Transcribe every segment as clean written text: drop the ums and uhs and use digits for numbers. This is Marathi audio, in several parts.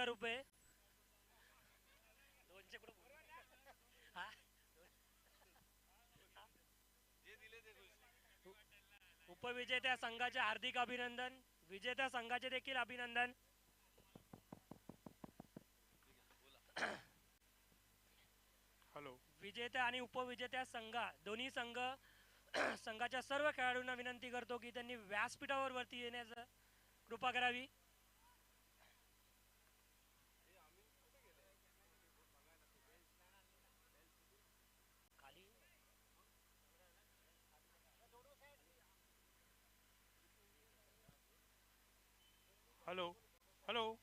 रुपये. उपविजेत्या संघाचे हार्दिक अभिनंदन. विजेत्या संघाचे देखील अभिनंदन. हॅलो. विजेत्या आणि उपविजेत्या दोन्ही संघाच्या सर्व खेळाडूंना विनंती करतो की त्यांनी व्यासपीठावर वरती येण्याचं कृपा करावी. Hello. Hello.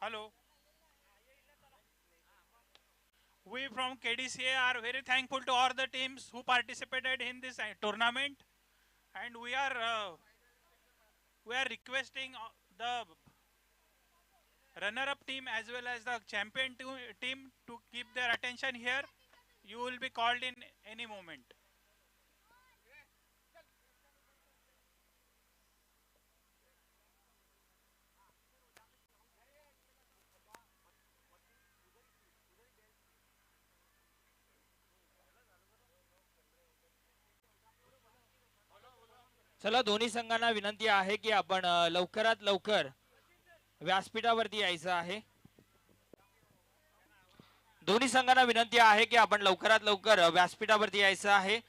Hello. We from KDCA are very thankful to all the teams who participated in this tournament, and we are requesting the runner-up team as well as the champion team to keep their attention here. You will be called in any moment. चला दोन्ही संघांना विनंती आहे की आपण लवकरात लवकर व्यासपीठावरती यायचं आहे. दोन्ही संघांना विनंती आहे की आपण लवकरात लवकर व्यासपीठावरती यायचं आहे.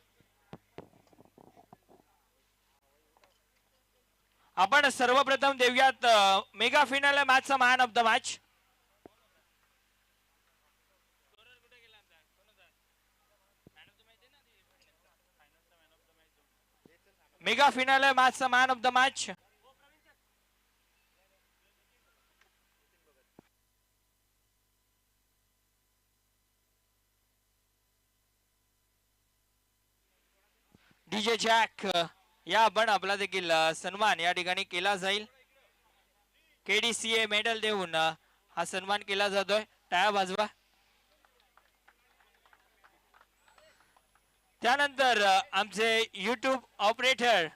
आपण सर्वप्रथम देऊयात मेगा फायनल मॅचचा man of the match. Mega final मॅचचा man of the match DJ Jack या आपण आपला देखील सन्मान या ठिकाणी केला जाईल. केडीसीए मेडल देऊन हा सन्मान केला जातोय. टाळ्या वाजवा. त्यानंतर आमचे युट्यूब ऑपरेटर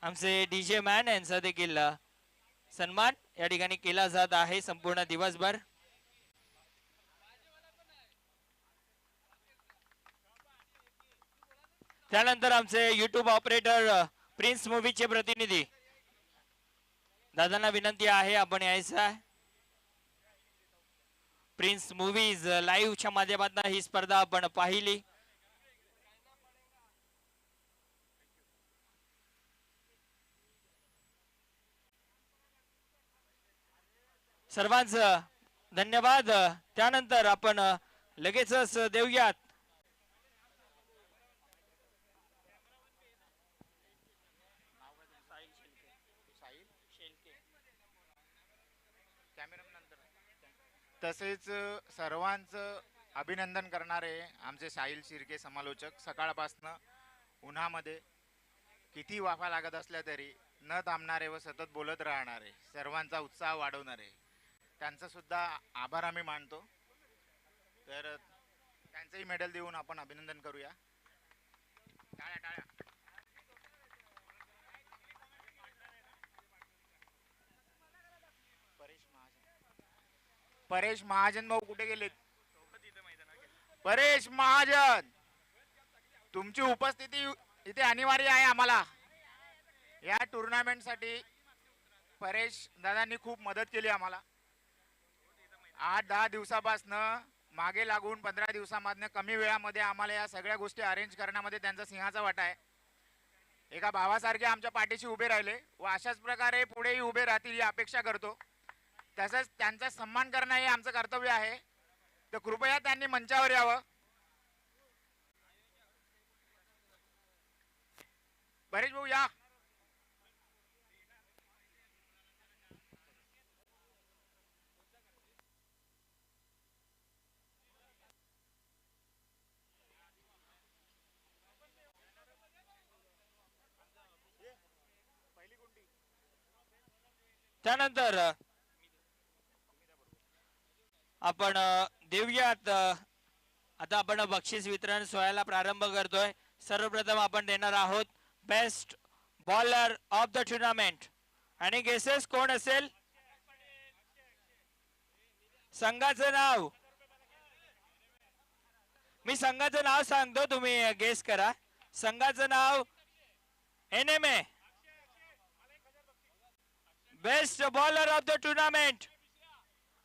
आमचे डीजे मॅन यांचा देखील सन्मान या ठिकाणी केला जात आहे संपूर्ण दिवसभर. त्यानंतर आमचे युट्यूब ऑपरेटर प्रिन्स मूवीचे प्रतिनिधी दादांना विनंती आहे आपण यायचं आहे. प्रिन्स मूवीज लाईव्हच्या माध्यमातून ही स्पर्धा आपण पाहिली. सर्वांचं धन्यवाद. त्यानंतर आपण लगेचच देऊयात तसेच सर्वांचं अभिनंदन करणारे आमचे साहिल शिर्के समालोचक सकाळपासनं उन्हामध्ये किती वाफा लागत असल्या तरी न थांबणारे व सतत बोलत राहणारे सर्वांचा उत्साह वाढवणारे त्यांचा सुद्धा आभार आम्ही मानतो. तर त्यांचंही मेडल देऊन आपण अभिनंदन करूया. टाळ्या टाळ्या. परेश महाजन भाऊ कुठे गेलेत? परेश महाजन तुमची उपस्थिती इथे अनिवार्य आहे आम्हाला. या टुर्नामेंट साठी परेश दादांनी खूप मदत केली आम्हाला. 8-10 दिवसापासनं मागे लागून 15 दिवसामधनं कमी वेळामध्ये आम्हाला या सगळ्या गोष्टी अरेंज करण्यामध्ये त्यांचा सिंहाचा वाटा आहे. एका भावासारखे आमच्या पाठीशी उभे राहिले व अशाच प्रकारे पुढेही उभे राहतील ही अपेक्षा करतो. तसंच त्यांचा सन्मान करणं हे आमचं कर्तव्य आहे. तर कृपया त्यांनी मंचावर यावं. परेश भाऊ या. त्यानंतर आपण देऊयात आता आपण बक्षीस वितरण सोहळ्याला प्रारंभ करतोय. सर्वप्रथम आपण देणार आहोत best bowler of the tournament. आणि गेसेस कोण असेल? संघाचं नाव मी संघाचं नाव सांगतो, तुम्ही गेस करा. संघाचं नाव NMA. Best bowler of the tournament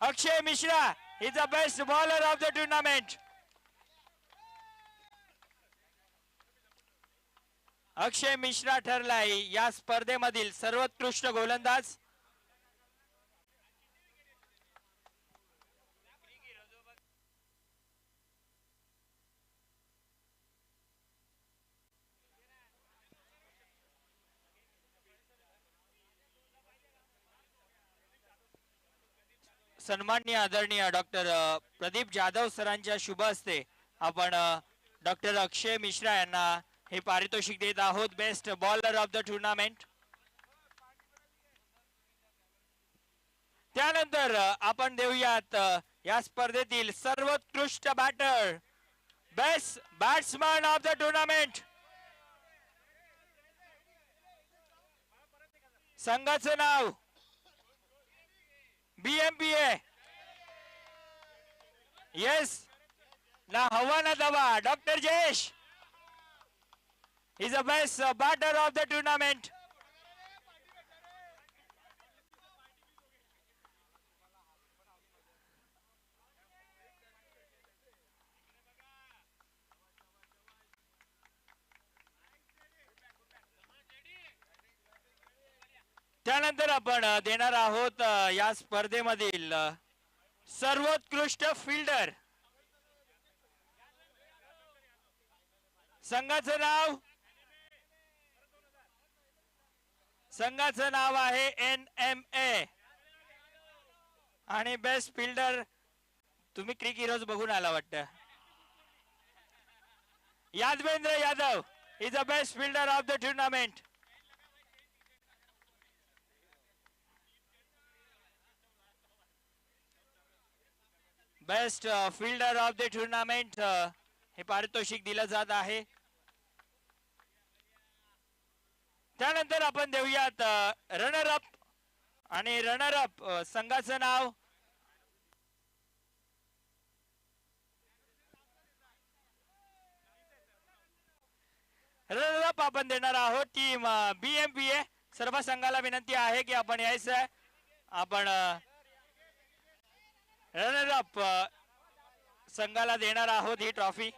Akshay Mishra is the best bowler of the tournament. Akshay Mishra ठरलाय या स्पर्धेमधील सर्वोत्कृष्ट गोलंदाज. सन्माननीय आदरणीय डॉक्टर प्रदीप जाधव सरांच्या शुभ हस्ते आपण डॉक्टर अक्षय मिश्रा यांना हे पारितोषिक देत आहोत best bowler of the tournament. त्यानंतर आपण देऊयात या स्पर्धेतील सर्वोत्कृष्ट batter best batsman of the tournament. संघाचं नाव BMPA. येस ना हवा ना दवा doctor Jayesh is the best batter of the tournament. त्यानंतर आपण देणार आहोत या स्पर्धेमधील सर्वोत्कृष्ट फिल्डर. संघाचं नाव आहे NMA. आणि बेस्ट फिल्डर तुम्ही क्रिक हिरोज बघून आला वाटतं. Yadvendra Yadav is the best fielder of the tournament. Best fielder of the tournament हे पारितोषिक दिलं जात आहे. त्यानंतर आपण देऊयात रनर अप. आणि रनर अप संघाचं नाव रनर अप आपण देणार आहोत टीम BMPA. सर्व संघाला विनंती आहे की आपण यायचं. आपण रनर अप संघाला देणार आहोत ही ट्रॉफी.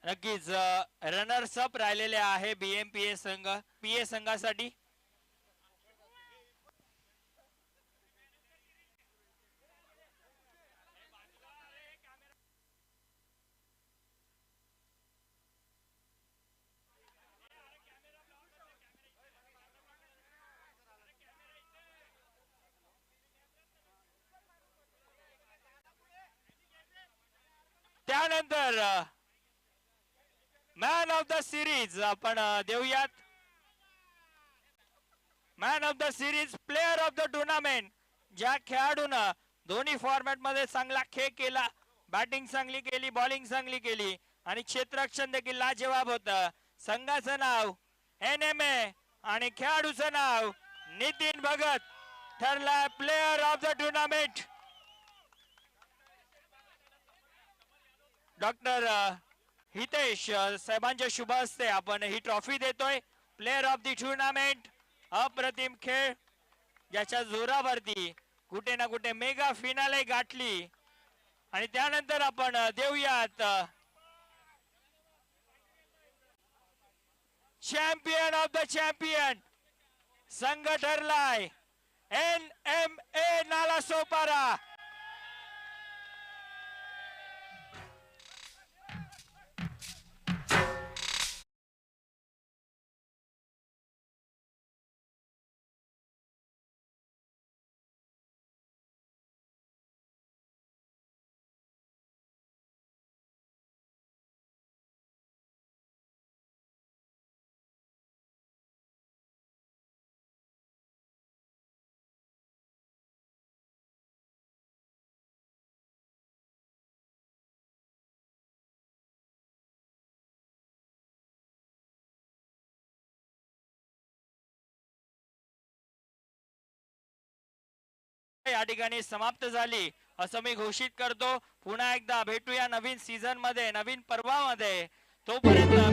नक्कीच रनर्स अप राहिलेले आहे BMPA संघ PA संघासाठी. त्यानंतर मॅन ऑफ द सिरीज आपण देऊयात. Man of the series player of the tournament ज्या खेळाडूनं दोन्ही फॉर्मॅट मध्ये चांगला खेळ केला, बॅटिंग चांगली केली, बॉलिंग चांगली केली आणि क्षेत्ररक्षण देखील लाजवाब होतं. संघाचं नाव NMA आणि खेळाडूचं नाव नितीन भगत ठरला player of the tournament. Doctor Hitesh साहेबांच्या शुभ हस्ते आपण ही ट्रॉफी देतोय. प्लेयर ऑफ द टुर्नामेंट अप्रतिम खेळ ज्याच्या जोरावरती कुठे ना कुठे मेगा फिनाले गाठली. आणि त्यानंतर आपण देऊयात चॅम्पियन ऑफ द चॅम्पियन. संघ ठरलाय सोपारा. या ठिकाणी समाप्त झाली असं मी घोषित करतो. पुन्हा एकदा भेटूया नवीन सीझन मध्ये, नवीन पर्वामध्ये. तोपर्यंत